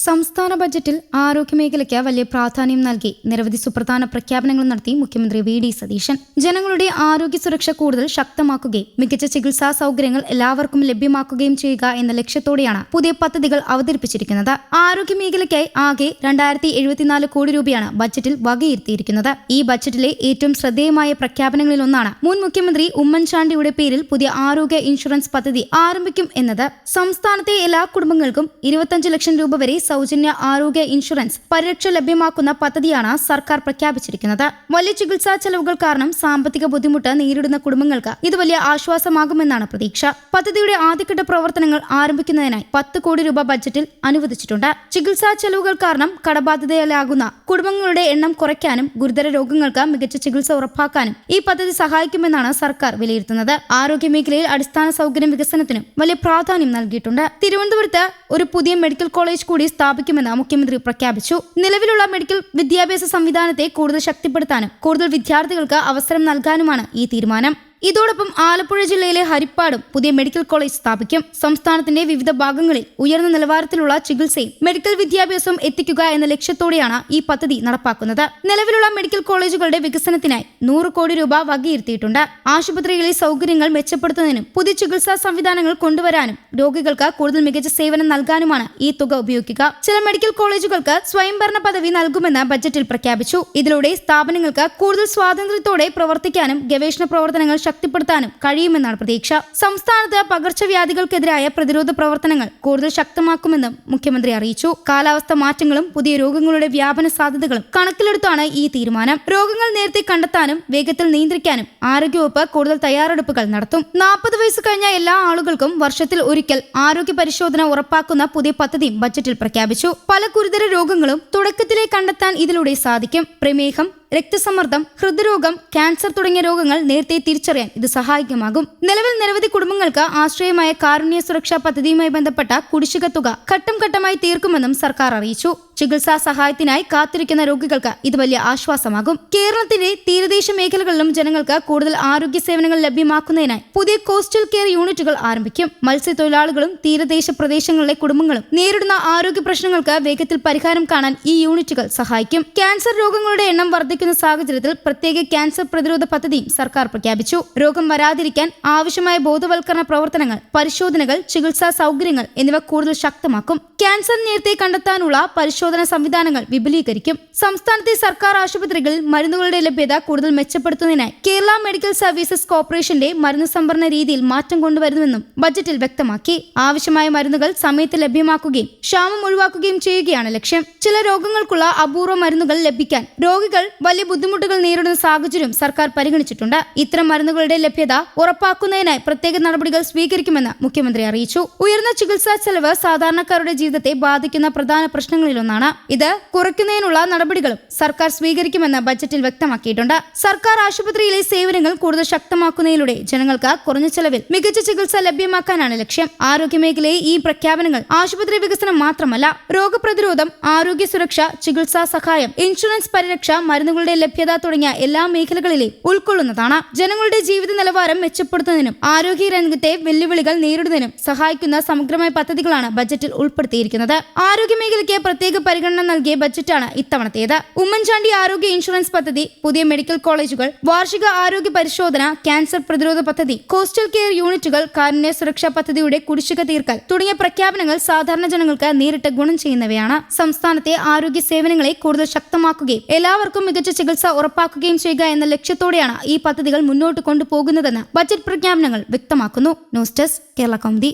സംസ്ഥാന ബജറ്റിൽ ആരോഗ്യമേഖലയ്ക്ക് വലിയ പ്രാധാന്യം നൽകി നിരവധി സുപ്രധാന പ്രഖ്യാപനങ്ങൾ നടത്തി മുഖ്യമന്ത്രി വി.ഡി. സതീശൻ. ജനങ്ങളുടെ ആരോഗ്യ സുരക്ഷ കൂടുതൽ ശക്തമാക്കുകയും മികച്ച ചികിത്സാ സൗകര്യങ്ങൾ എല്ലാവർക്കും ലഭ്യമാക്കുകയും ചെയ്യുക എന്ന ലക്ഷ്യത്തോടെയാണ് പുതിയ പദ്ധതികൾ അവതരിപ്പിച്ചിരിക്കുന്നത്. ആരോഗ്യമേഖലയ്ക്കായി ആകെ 2074 കോടി രൂപയാണ് ബജറ്റിൽ വകയിരുത്തിയിരിക്കുന്നത്. ഈ ബജറ്റിലെ ഏറ്റവും ശ്രദ്ധേയമായ പ്രഖ്യാപനങ്ങളിലൊന്നാണ് മുൻ മുഖ്യമന്ത്രി ഉമ്മൻചാണ്ടിയുടെ പേരിൽ പുതിയ ആരോഗ്യ ഇൻഷുറൻസ് പദ്ധതി ആരംഭിക്കും എന്നത്. സംസ്ഥാനത്തെ എല്ലാ കുടുംബങ്ങൾക്കും 25 ലക്ഷം രൂപ വരെ സൗജന്യ ആരോഗ്യ ഇൻഷുറൻസ് പരിരക്ഷ ലഭ്യമാക്കുന്ന പദ്ധതിയാണ് സർക്കാർ പ്രഖ്യാപിച്ചിരിക്കുന്നത്. വലിയ ചികിത്സാ ചെലവുകൾ കാരണം സാമ്പത്തിക ബുദ്ധിമുട്ട് നേരിടുന്ന കുടുംബങ്ങൾക്ക് ഇത് വലിയ ആശ്വാസമാകുമെന്നാണ് പ്രതീക്ഷ. പദ്ധതിയുടെ ആദ്യഘട്ട പ്രവർത്തനങ്ങൾ ആരംഭിക്കുന്നതിനായി 10 കോടി രൂപ ബജറ്റിൽ അനുവദിച്ചിട്ടുണ്ട്. ചികിത്സാ ചെലവുകൾ കാരണം കടബാധിതയിലാകുന്ന കുടുംബങ്ങളുടെ എണ്ണം കുറയ്ക്കാനും ഗുരുതര രോഗങ്ങൾക്ക് മികച്ച ചികിത്സ ഉറപ്പാക്കാനും ഈ പദ്ധതി സഹായിക്കുമെന്നാണ് സർക്കാർ വിലയിരുത്തുന്നത്. ആരോഗ്യമേഖലയിൽ അടിസ്ഥാന സൗകര്യ വികസനത്തിനും വലിയ പ്രാധാന്യം നൽകിയിട്ടുണ്ട്. തിരുവനന്തപുരത്ത് ഒരു പുതിയ മെഡിക്കൽ കോളേജ് കൂടി സ്ഥാപിക്കുമെന്ന് മുഖ്യമന്ത്രി പ്രഖ്യാപിച്ചു. നിലവിലുള്ള മെഡിക്കൽ വിദ്യാഭ്യാസ സംവിധാനത്തെ കൂടുതൽ ശക്തിപ്പെടുത്താനും കൂടുതൽ വിദ്യാർത്ഥികൾക്ക് അവസരം നൽകാനുമാണ് ഈ തീരുമാനം. ഇതോടൊപ്പം ആലപ്പുഴ ജില്ലയിലെ ഹരിപ്പാടും പുതിയ മെഡിക്കൽ കോളേജ് സ്ഥാപിക്കും. സംസ്ഥാനത്തിന്റെ വിവിധ ഭാഗങ്ങളിൽ ഉയർന്ന നിലവാരത്തിലുള്ള ചികിത്സയും മെഡിക്കൽ വിദ്യാഭ്യാസവും എത്തിക്കുക എന്ന ലക്ഷ്യത്തോടെയാണ് ഈ പദ്ധതി നടപ്പാക്കുന്നത്. നിലവിലുള്ള മെഡിക്കൽ കോളേജുകളുടെ വികസനത്തിനായി 100 കോടി രൂപ വകയിരുത്തിയിട്ടുണ്ട്. ആശുപത്രികളിലെ സൗകര്യങ്ങൾ മെച്ചപ്പെടുത്തുന്നതിനും പുതിയ ചികിത്സാ സംവിധാനങ്ങൾ കൊണ്ടുവരാനും രോഗികൾക്ക് കൂടുതൽ മികച്ച സേവനം നൽകാനുമാണ് ഈ തുക ഉപയോഗിക്കുക. ചില മെഡിക്കൽ കോളേജുകൾക്ക് സ്വയംഭരണ പദവി നൽകുമെന്ന് ബജറ്റിൽ പ്രഖ്യാപിച്ചു. ഇതിലൂടെ സ്ഥാപനങ്ങൾക്ക് കൂടുതൽ സ്വാതന്ത്ര്യത്തോടെ പ്രവർത്തിക്കാനും ഗവേഷണ പ്രവർത്തനങ്ങൾ ശക്തിപ്പെടുത്താനും കഴിയുമെന്നാണ് പ്രതീക്ഷ. സംസ്ഥാനത്ത് പകർച്ചവ്യാധികൾക്കെതിരായ പ്രതിരോധ പ്രവർത്തനങ്ങൾ കൂടുതൽ ശക്തമാക്കുമെന്നും മുഖ്യമന്ത്രി അറിയിച്ചു. കാലാവസ്ഥ മാറ്റങ്ങളും പുതിയ രോഗങ്ങളുടെ വ്യാപന സാധ്യതകളും കണക്കിലെടുത്താണ് ഈ തീരുമാനം. രോഗങ്ങൾ നേരത്തെ കണ്ടെത്താനും വേഗത്തിൽ നിയന്ത്രിക്കാനും ആരോഗ്യവകുപ്പ് കൂടുതൽ തയ്യാറെടുപ്പുകൾ നടത്തും. 40 വയസ്സ് കഴിഞ്ഞ എല്ലാ ആളുകൾക്കും വർഷത്തിൽ ഒരിക്കൽ ആരോഗ്യ പരിശോധന ഉറപ്പാക്കുന്ന പുതിയ പദ്ധതിയും ബജറ്റിൽ പ്രഖ്യാപിച്ചു. പല ഗുരുതര രോഗങ്ങളും തുടക്കത്തിലേ കണ്ടെത്താൻ ഇതിലൂടെ സാധിക്കും. പ്രമേഹം, രക്തസമ്മർദ്ദം, ഹൃദ്രോഗം, ക്യാൻസർ തുടങ്ങിയ രോഗങ്ങൾ നേരത്തെ തിരിച്ചറിയാൻ ഇത് സഹായകമാകും. നിലവിൽ നിരവധി കുടുംബങ്ങൾക്ക് ആശ്രയമായ കാരുണ്യ സുരക്ഷാ പദ്ധതിയുമായി ബന്ധപ്പെട്ട കുടിശ്ശിക തുക ഘട്ടം ഘട്ടമായി തീർക്കുമെന്നും സർക്കാർ അറിയിച്ചു. ചികിത്സാ സഹായത്തിനായി കാത്തിരിക്കുന്ന രോഗികൾക്ക് ഇത് വലിയ ആശ്വാസമാകും. കേരളത്തിന്റെ തീരദേശ മേഖലകളിലും ജനങ്ങൾക്ക് കൂടുതൽ ആരോഗ്യ സേവനങ്ങൾ ലഭ്യമാക്കുന്നതിനായി പുതിയ കോസ്റ്റൽ കെയർ യൂണിറ്റുകൾ ആരംഭിക്കും. മത്സ്യത്തൊഴിലാളികളും തീരദേശ പ്രദേശങ്ങളിലെ കുടുംബങ്ങളും നേരിടുന്ന ആരോഗ്യ പ്രശ്നങ്ങൾക്ക് വേഗത്തിൽ പരിഹാരം കാണാൻ ഈ യൂണിറ്റുകൾ സഹായിക്കും. ക്യാൻസർ രോഗങ്ങളുടെ എണ്ണം വർദ്ധിക്കുന്ന സാഹചര്യത്തിൽ പ്രത്യേക ക്യാൻസർ പ്രതിരോധ പദ്ധതിയും സർക്കാർ പ്രഖ്യാപിച്ചു. രോഗം വരാതിരിക്കാൻ ആവശ്യമായ ബോധവൽക്കരണ പ്രവർത്തനങ്ങൾ, പരിശോധനകൾ, ചികിത്സാ സൗകര്യങ്ങൾ എന്നിവ കൂടുതൽ ശക്തമാക്കും. ക്യാൻസർ നേരത്തെ കണ്ടെത്താനുള്ള പരിശോധന സംവിധാനങ്ങൾ വിപുലീകരിക്കും. സംസ്ഥാനത്തെ സർക്കാർ ആശുപത്രികളിൽ മരുന്നുകളുടെ ലഭ്യത കൂടുതൽ മെച്ചപ്പെടുത്തുന്നതിനായി കേരള മെഡിക്കൽ സർവീസസ് കോർപ്പറേഷന്റെ മരുന്ന് സംഭരണ രീതിയിൽ മാറ്റം കൊണ്ടുവരുന്നുവെന്നും ബജറ്റിൽ വ്യക്തമാക്കി. ആവശ്യമായ മരുന്നുകൾ സമയത്ത് ലഭ്യമാക്കുകയും ക്ഷാമം ഒഴിവാക്കുകയും ചെയ്യുകയാണ് ലക്ഷ്യം. ചില രോഗങ്ങൾക്കുള്ള അപൂർവ മരുന്നുകൾ ലഭിക്കാൻ രോഗികൾ വലിയ ബുദ്ധിമുട്ടുകൾ നേരിടുന്ന സാഹചര്യം സർക്കാർ പരിഗണിച്ചിട്ടുണ്ട്. ഇത്തരം മരുന്നുകളുടെ ലഭ്യത ഉറപ്പാക്കുന്നതിനായി പ്രത്യേക നടപടികൾ സ്വീകരിക്കുമെന്ന് മുഖ്യമന്ത്രി അറിയിച്ചു. ഉയർന്ന ചികിത്സാ ചെലവ് സാധാരണക്കാരുടെ ജീവിതത്തെ ബാധിക്കുന്ന പ്രധാന പ്രശ്നങ്ങളിലൊന്നാണ്. ഇത് കുറയ്ക്കുന്നതിനുള്ള നടപടികളും സർക്കാർ സ്വീകരിക്കുമെന്ന് ബജറ്റിൽ വ്യക്തമാക്കിയിട്ടുണ്ട്. സർക്കാർ ആശുപത്രിയിലെ സേവനങ്ങൾ കൂടുതൽ ശക്തമാക്കുന്നതിലൂടെ ജനങ്ങൾക്ക് കുറഞ്ഞ ചെലവിൽ മികച്ച ചികിത്സ ലഭ്യമാക്കാനാണ് ലക്ഷ്യം. ആരോഗ്യമേഖലയെ ഈ പ്രഖ്യാപനങ്ങൾ ആശുപത്രി വികസനം മാത്രമല്ല, രോഗപ്രതിരോധം, ആരോഗ്യ സുരക്ഷ, ചികിത്സാ സഹായം, ഇൻഷുറൻസ് പരിരക്ഷ, മരുന്നുകളുടെ ലഭ്യത തുടങ്ങിയ എല്ലാ മേഖലകളിലെയും ഉൾക്കൊള്ളുന്നതാണ്. ജനങ്ങളുടെ ജീവിത നിലവാരം മെച്ചപ്പെടുത്തുന്നതിനും ആരോഗ്യ രംഗത്തെ വെല്ലുവിളികൾ നേരിടുന്നതിനും സഹായിക്കുന്ന സമഗ്രമായ പദ്ധതികളാണ് ബജറ്റിൽ ഉൾപ്പെടുത്തിയിരിക്കുന്നത്. ആരോഗ്യമേഖലയ്ക്ക് പ്രത്യേക പരിഗണന നൽകിയ ബജറ്റാണ് ഇത്തവണത്തേത്. ഉമ്മൻചാണ്ടി ആരോഗ്യ ഇൻഷുറൻസ് പദ്ധതി, പുതിയ മെഡിക്കൽ കോളേജുകൾ, വാർഷിക ആരോഗ്യ പരിശോധന, ക്യാൻസർ പ്രതിരോധ പദ്ധതി, കോസ്റ്റൽ കെയർ യൂണിറ്റുകൾ, കാരുണ്യ സുരക്ഷാ പദ്ധതിയുടെ കുടിശ്ശിക തീർക്കൽ തുടങ്ങിയ പ്രഖ്യാപനങ്ങൾ സാധാരണ ജനങ്ങൾക്ക് നേരിട്ട് ഗുണം ചെയ്യുന്നവയാണ്. സംസ്ഥാനത്തെ ആരോഗ്യ സേവനങ്ങളെ കൂടുതൽ ശക്തമാക്കുകയും എല്ലാവർക്കും മികച്ച ചികിത്സ ഉറപ്പാക്കുകയും ചെയ്യുക എന്ന ലക്ഷ്യത്തോടെയാണ് ഈ പദ്ധതികൾ മുന്നോട്ട് കൊണ്ടുപോകുന്നതെന്ന് ബജറ്റ് പ്രഖ്യാപനങ്ങൾ വ്യക്തമാക്കുന്നു. News desk Kerala Kaumudi.